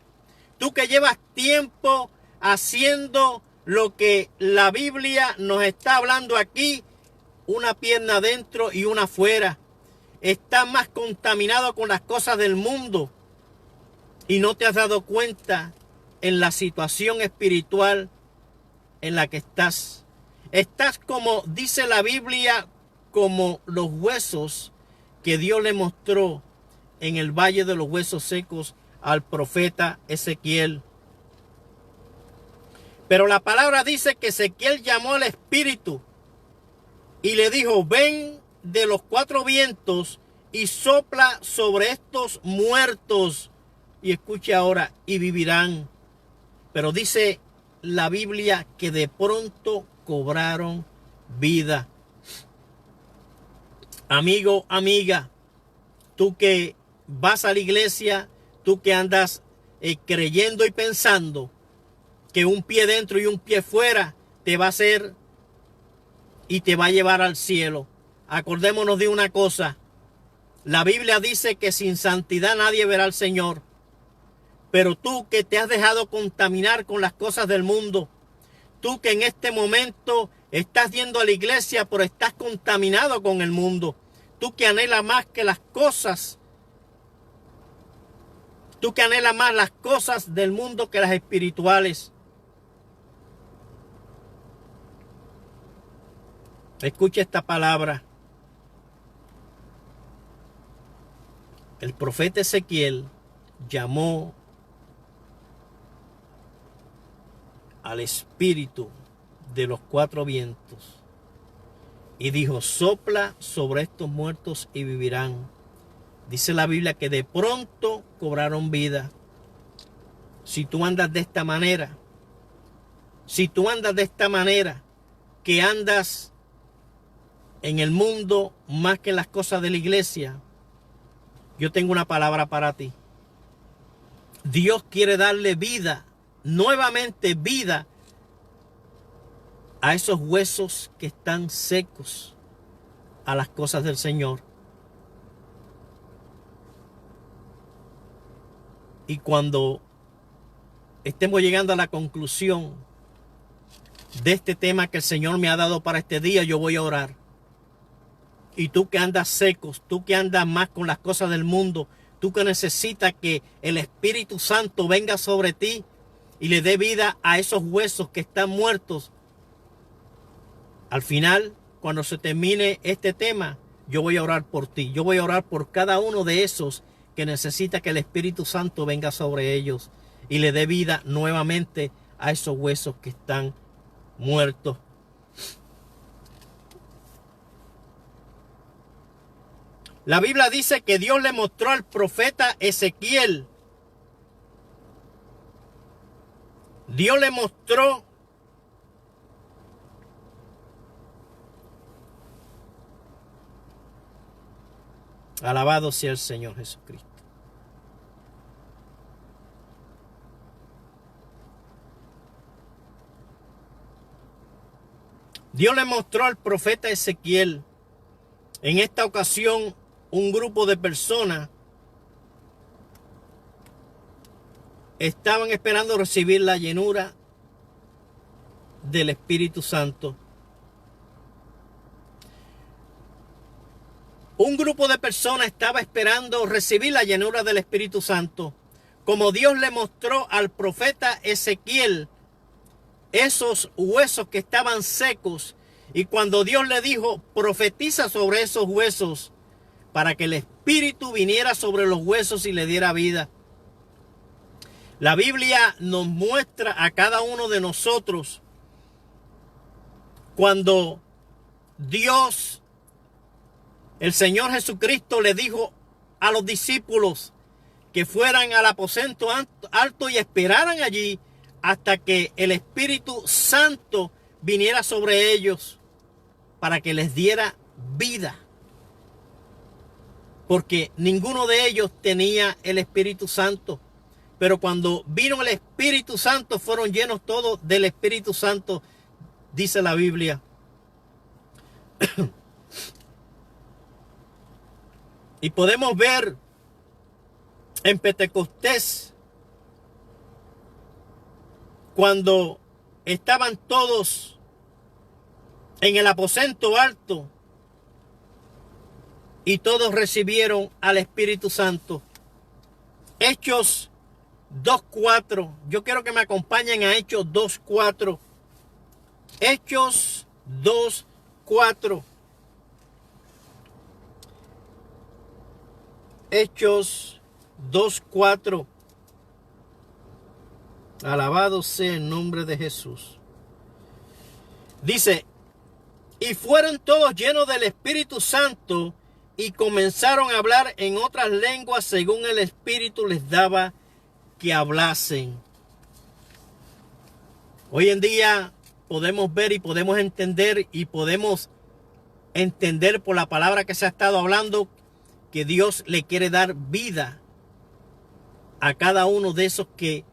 Tú que llevas tiempo haciendo lo que la Biblia nos está hablando aquí, una pierna adentro y una afuera. Estás más contaminado con las cosas del mundo y no te has dado cuenta en la situación espiritual en la que estás. Estás como dice la Biblia, como los huesos que Dios le mostró en el valle de los huesos secos al profeta Ezequiel. Pero la palabra dice que Ezequiel llamó al Espíritu y le dijo, ven de los cuatro vientos y sopla sobre estos muertos. Y escuche ahora, y vivirán. Pero dice la Biblia que de pronto cobraron vida. Amigo, amiga, tú que vas a la iglesia, tú que andas creyendo y pensando que un pie dentro y un pie fuera te va a hacer y te va a llevar al cielo. Acordémonos de una cosa. La Biblia dice que sin santidad nadie verá al Señor. Pero tú que te has dejado contaminar con las cosas del mundo, tú que en este momento estás yendo a la iglesia pero estás contaminado con el mundo, tú que anhelas más que las cosas, tú que anhelas más las cosas del mundo que las espirituales. Escucha esta palabra. El profeta Ezequiel llamó al Espíritu de los cuatro vientos y dijo, sopla sobre estos muertos y vivirán. Dice la Biblia que de pronto cobraron vida. Si tú andas de esta manera, que andas en el mundo más que en las cosas de la iglesia, yo tengo una palabra para ti. Dios quiere darle vida, nuevamente vida, a esos huesos que están secos a las cosas del Señor. Y cuando estemos llegando a la conclusión de este tema que el Señor me ha dado para este día, yo voy a orar. Y tú que andas secos, tú que andas más con las cosas del mundo, tú que necesitas que el Espíritu Santo venga sobre ti y le dé vida a esos huesos que están muertos. Al final, cuando se termine este tema, yo voy a orar por ti. Yo voy a orar por cada uno de esos que necesita que el Espíritu Santo venga sobre ellos y le dé vida nuevamente a esos huesos que están muertos. La Biblia dice que Dios le mostró al profeta Ezequiel. Dios le mostró alabado sea el Señor Jesucristo. Dios le mostró al profeta Ezequiel. En esta ocasión, un grupo de personas estaban esperando recibir la llenura del Espíritu Santo. Un grupo de personas estaba esperando recibir la llenura del Espíritu Santo. Como Dios le mostró al profeta Ezequiel esos huesos que estaban secos, y cuando Dios le dijo, profetiza sobre esos huesos para que el Espíritu viniera sobre los huesos y le diera vida. La Biblia nos muestra a cada uno de nosotros cuando Dios, el Señor Jesucristo, le dijo a los discípulos que fueran al aposento alto y esperaran allí hasta que el Espíritu Santo viniera sobre ellos para que les diera vida. Porque ninguno de ellos tenía el Espíritu Santo. Pero cuando vino el Espíritu Santo, fueron llenos todos del Espíritu Santo, dice la Biblia. Y podemos ver en Pentecostés, cuando estaban todos en el aposento alto y todos recibieron al Espíritu Santo. Hechos 2:4. Yo quiero que me acompañen a Hechos 2:4. Hechos 2:4. Hechos 2:4. Alabado sea el nombre de Jesús. Dice, y fueron todos llenos del Espíritu Santo y comenzaron a hablar en otras lenguas según el Espíritu les daba que hablasen. Hoy en día podemos ver y podemos entender por la palabra que se ha estado hablando que Dios le quiere dar vida a cada uno de esos que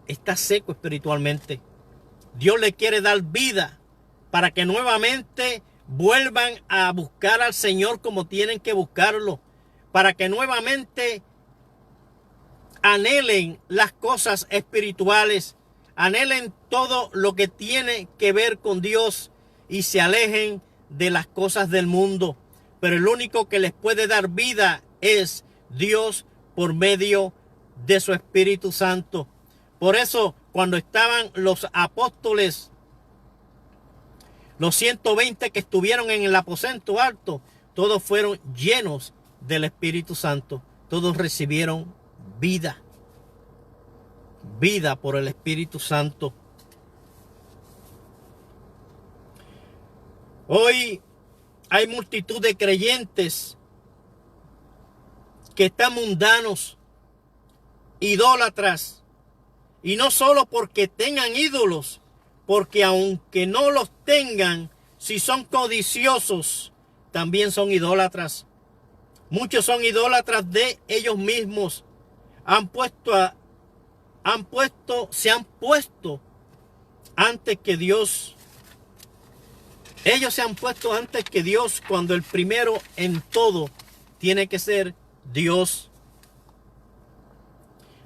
está seco espiritualmente. Dios le quiere dar vida para que nuevamente vuelvan a buscar al Señor como tienen que buscarlo, para que nuevamente anhelen las cosas espirituales, anhelen todo lo que tiene que ver con Dios y se alejen de las cosas del mundo. Pero el único que les puede dar vida es Dios por medio de su Espíritu Santo. Por eso, cuando estaban los apóstoles, los 120 que estuvieron en el aposento alto, todos fueron llenos del Espíritu Santo. Todos recibieron vida. Vida por el Espíritu Santo. Hoy hay multitud de creyentes que están mundanos, idólatras. Y no solo porque tengan ídolos, porque aunque no los tengan, si son codiciosos, también son idólatras. Muchos son idólatras de ellos mismos. Se han puesto antes que Dios. Ellos se han puesto antes que Dios, cuando el primero en todo tiene que ser Dios.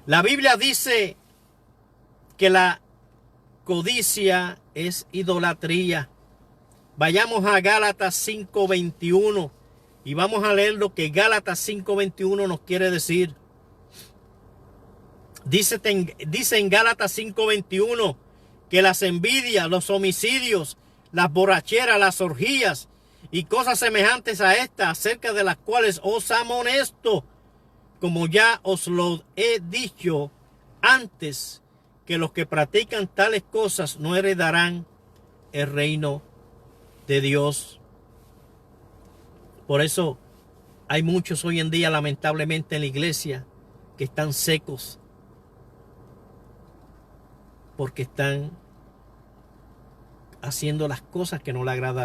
La Biblia dice que la codicia es idolatría. Vayamos a Gálatas 5:21. Y vamos a leer lo que Gálatas 5:21 nos quiere decir. Dice en Gálatas 5:21 que las envidias, los homicidios, las borracheras, las orgías y cosas semejantes a estas, acerca de las cuales os amonesto, como ya os lo he dicho antes, que los que practican tales cosas no heredarán el reino de Dios. Por eso hay muchos hoy en día, lamentablemente, en la iglesia que están secos, porque están haciendo las cosas que no le agrada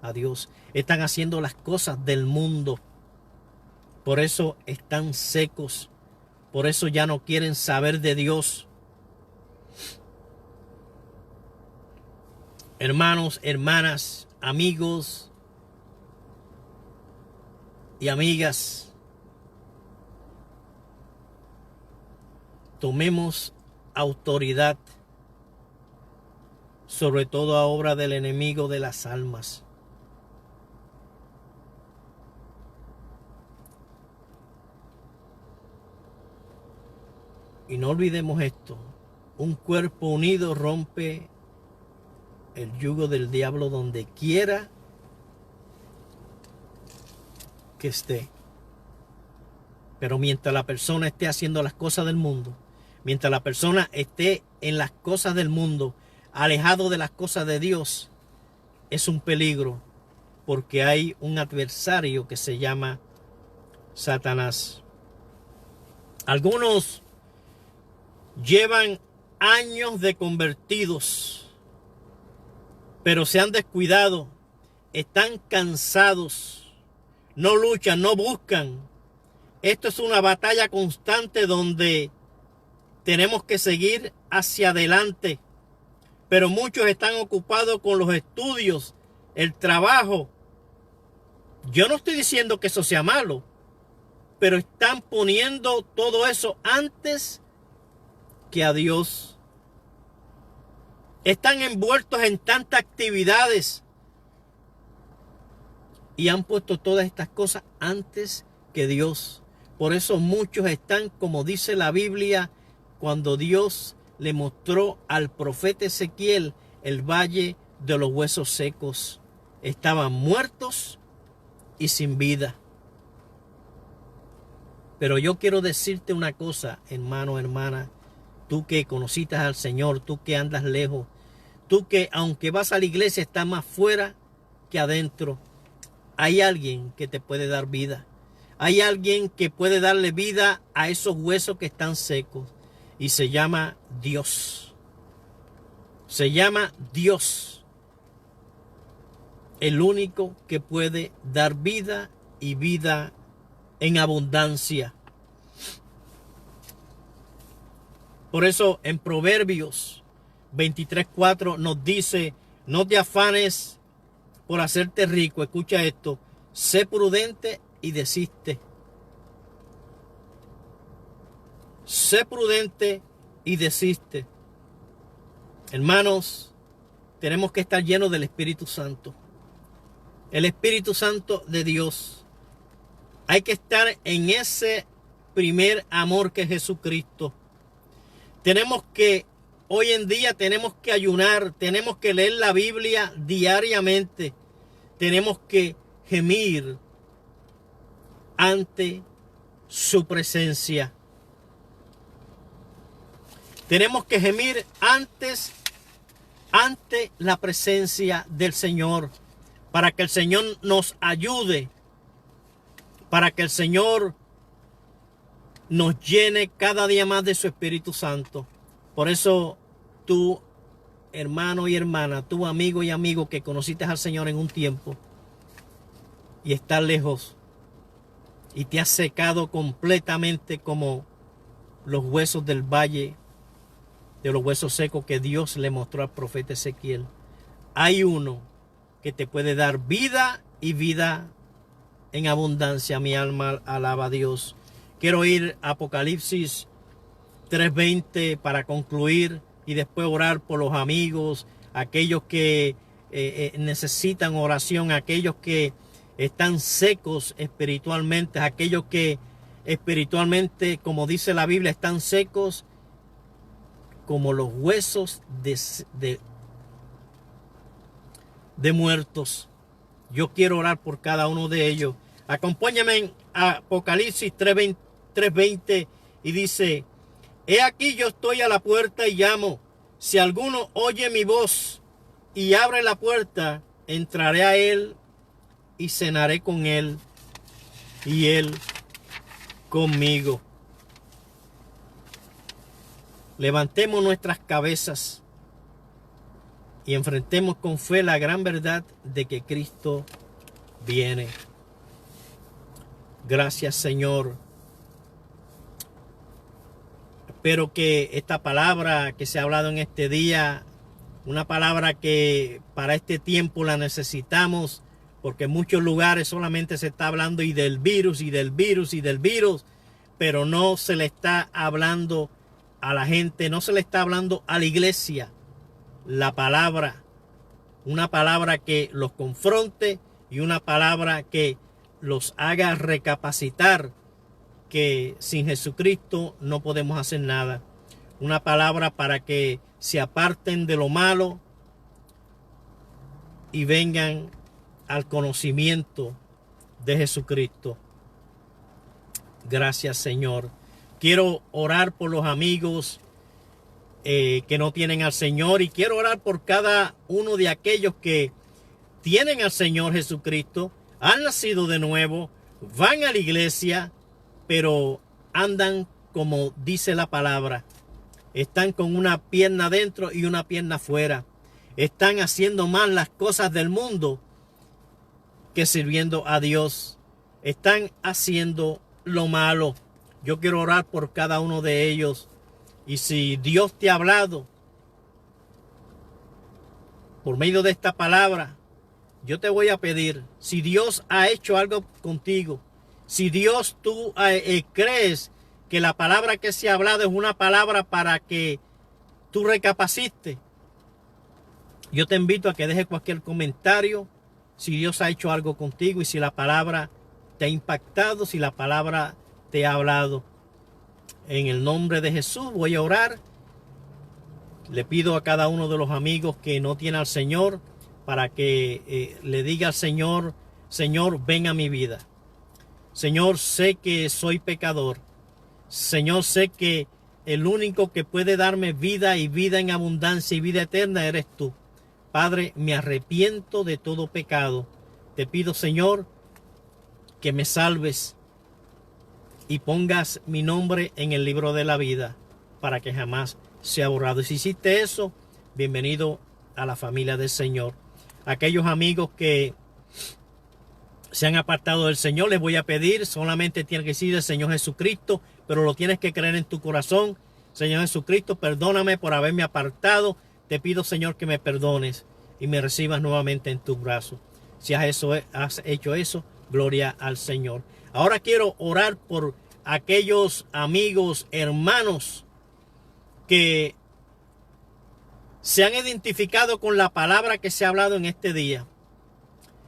a Dios. Están haciendo las cosas del mundo. Por eso están secos. Por eso ya no quieren saber de Dios. Hermanos, hermanas, amigos y amigas, tomemos autoridad sobre toda obra del enemigo de las almas. Y no olvidemos esto: un cuerpo unido rompe el yugo del diablo donde quiera que esté. Pero mientras la persona esté haciendo las cosas del mundo, mientras la persona esté en las cosas del mundo, alejado de las cosas de Dios, es un peligro, porque hay un adversario que se llama Satanás. Algunos llevan años de convertidos, pero se han descuidado, están cansados, no luchan, no buscan. Esto es una batalla constante donde tenemos que seguir hacia adelante. Pero muchos están ocupados con los estudios, el trabajo. Yo no estoy diciendo que eso sea malo, pero están poniendo todo eso antes que a Dios. Están envueltos en tantas actividades y han puesto todas estas cosas antes que Dios. Por eso muchos están, como dice la Biblia, cuando Dios le mostró al profeta Ezequiel el valle de los huesos secos. Estaban muertos y sin vida. Pero yo quiero decirte una cosa, hermano, hermana, tú que conociste al Señor, tú que andas lejos, tú que aunque vas a la iglesia estás más fuera que adentro. Hay alguien que te puede dar vida. Hay alguien que puede darle vida a esos huesos que están secos. Y se llama Dios. Se llama Dios. El único que puede dar vida y vida en abundancia. Por eso en Proverbios 23:4 nos dice: no te afanes por hacerte rico. Escucha esto: sé prudente y desiste. Sé prudente y desiste. Hermanos, tenemos que estar llenos del Espíritu Santo. El Espíritu Santo de Dios. Hay que estar en ese primer amor que es Jesucristo. Tenemos que, hoy en día tenemos que ayunar, tenemos que leer la Biblia diariamente. Tenemos que gemir ante su presencia. Tenemos que gemir ante la presencia del Señor, para que el Señor nos ayude, para que el Señor nos llene cada día más de su Espíritu Santo. Por eso tú, hermano y hermana, tú amigo y amigo que conociste al Señor en un tiempo y estás lejos y te has secado completamente como los huesos del valle de los huesos secos que Dios le mostró al profeta Ezequiel. Hay uno que te puede dar vida y vida en abundancia. Mi alma alaba a Dios. Quiero ir a Apocalipsis 3:20 para concluir y después orar por los amigos, aquellos que necesitan oración, aquellos que están secos espiritualmente, aquellos que espiritualmente, como dice la Biblia, están secos como los huesos de muertos. Yo quiero orar por cada uno de ellos. Acompáñame en Apocalipsis 3:20 y dice: he aquí yo estoy a la puerta y llamo. Si alguno oye mi voz y abre la puerta, entraré a él y cenaré con él y él conmigo. Levantemos nuestras cabezas y enfrentemos con fe la gran verdad de que Cristo viene. Gracias, Señor. Espero que esta palabra que se ha hablado en este día, una palabra que para este tiempo la necesitamos, porque en muchos lugares solamente se está hablando y del virus, y del virus, y del virus, pero no se le está hablando a la gente, no se le está hablando a la iglesia. La palabra, una palabra que los confronte y una palabra que los haga recapacitar que sin Jesucristo no podemos hacer nada. Una palabra para que se aparten de lo malo y vengan al conocimiento de Jesucristo. Gracias, Señor. Quiero orar por los amigos que no tienen al Señor, y quiero orar por cada uno de aquellos que tienen al Señor Jesucristo, han nacido de nuevo, van a la iglesia, pero andan como dice la palabra. Están con una pierna dentro y una pierna afuera. Están haciendo más las cosas del mundo que sirviendo a Dios. Están haciendo lo malo. Yo quiero orar por cada uno de ellos. Y si Dios te ha hablado por medio de esta palabra, yo te voy a pedir, si Dios ha hecho algo contigo, si Dios tú crees que la palabra que se ha hablado es una palabra para que tú recapacites, yo te invito a que dejes cualquier comentario, si Dios ha hecho algo contigo y si la palabra te ha impactado, si la palabra te ha hablado. En el nombre de Jesús voy a orar. Le pido a cada uno de los amigos que no tiene al Señor para que le diga al Señor: Señor, ven a mi vida. Señor, sé que soy pecador. Señor, sé que el único que puede darme vida y vida en abundancia y vida eterna eres tú. Padre, me arrepiento de todo pecado. Te pido, Señor, que me salves y pongas mi nombre en el libro de la vida para que jamás sea borrado. Y si hiciste eso, bienvenido a la familia del Señor. Aquellos amigos que se han apartado del Señor, les voy a pedir, solamente tienes que decir el Señor Jesucristo, pero lo tienes que creer en tu corazón. Señor Jesucristo, perdóname por haberme apartado. Te pido, Señor, que me perdones y me recibas nuevamente en tus brazos. Si has hecho eso, gloria al Señor. Ahora quiero orar por aquellos amigos, hermanos que se han identificado con la palabra que se ha hablado en este día.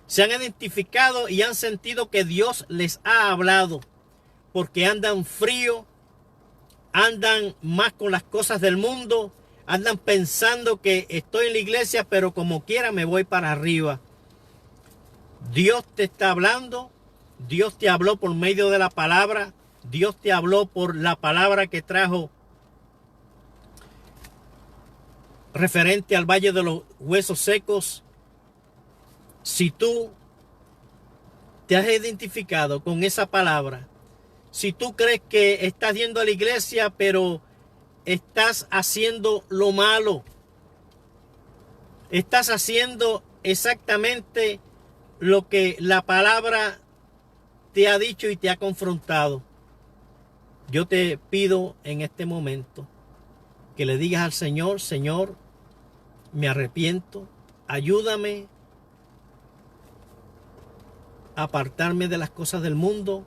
Se han identificado y han sentido que Dios les ha hablado, porque andan frío, andan más con las cosas del mundo, andan pensando que estoy en la iglesia, pero como quiera me voy para arriba. Dios te está hablando. Dios te habló por medio de la palabra. Dios te habló por la palabra que trajo referente al valle de los huesos secos. Si tú te has identificado con esa palabra, si tú crees que estás yendo a la iglesia, pero estás haciendo lo malo, estás haciendo exactamente lo que la palabra te ha dicho y te ha confrontado, yo te pido en este momento que le digas al Señor: Señor, me arrepiento, ayúdame a apartarme de las cosas del mundo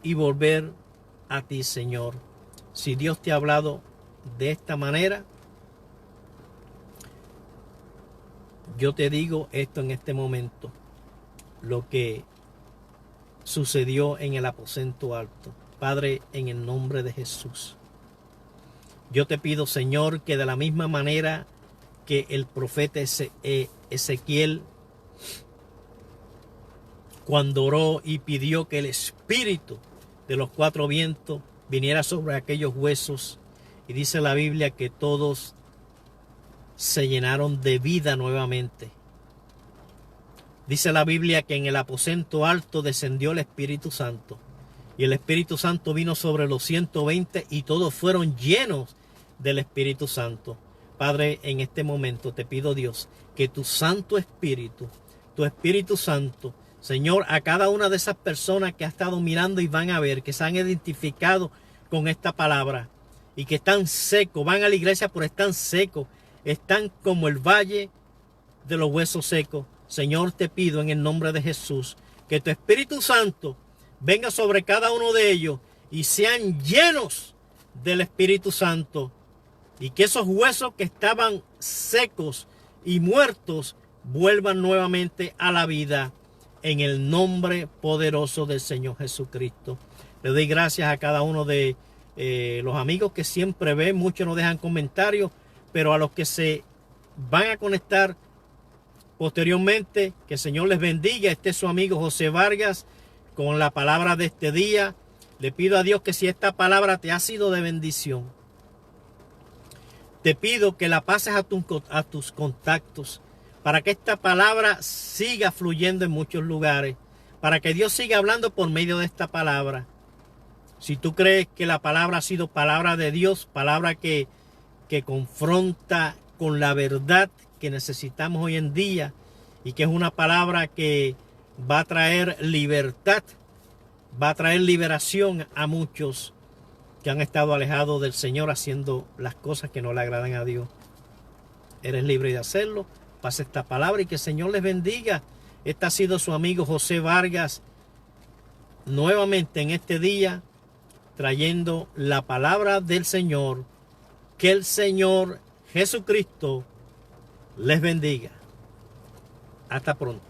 y volver a ti, Señor. Si Dios te ha hablado de esta manera, yo te digo esto en este momento: lo que sucedió en el aposento alto. Padre, en el nombre de Jesús, yo te pido, Señor, que de la misma manera que el profeta Ezequiel, cuando oró y pidió que el espíritu de los cuatro vientos viniera sobre aquellos huesos, y dice la Biblia que todos se llenaron de vida nuevamente. Dice la Biblia que en el aposento alto descendió el Espíritu Santo, y el Espíritu Santo vino sobre los 120 y todos fueron llenos del Espíritu Santo. Padre, en este momento te pido, Dios, que tu Santo Espíritu, tu Espíritu Santo, Señor, a cada una de esas personas que ha estado mirando y van a ver, que se han identificado con esta palabra y que están secos, van a la iglesia pero están secos, están como el valle de los huesos secos. Señor, te pido en el nombre de Jesús que tu Espíritu Santo venga sobre cada uno de ellos y sean llenos del Espíritu Santo, y que esos huesos que estaban secos y muertos vuelvan nuevamente a la vida en el nombre poderoso del Señor Jesucristo. Le doy gracias a cada uno de los amigos que siempre ven, muchos nos dejan comentarios, pero a los que se van a conectar posteriormente, que el Señor les bendiga. Este es su amigo José Vargas con la palabra de este día. Le pido a Dios que si esta palabra te ha sido de bendición, te pido que la pases a tus contactos, para que esta palabra siga fluyendo en muchos lugares, para que Dios siga hablando por medio de esta palabra. Si tú crees que la palabra ha sido palabra de Dios, palabra que confronta con la verdad que necesitamos hoy en día, y que es una palabra que va a traer libertad, va a traer liberación a muchos que han estado alejados del Señor haciendo las cosas que no le agradan a Dios. Eres libre de hacerlo. Pase esta palabra y que el Señor les bendiga. Este ha sido su amigo José Vargas, nuevamente en este día, trayendo la palabra del Señor. Que el Señor Jesucristo les bendiga. Hasta pronto.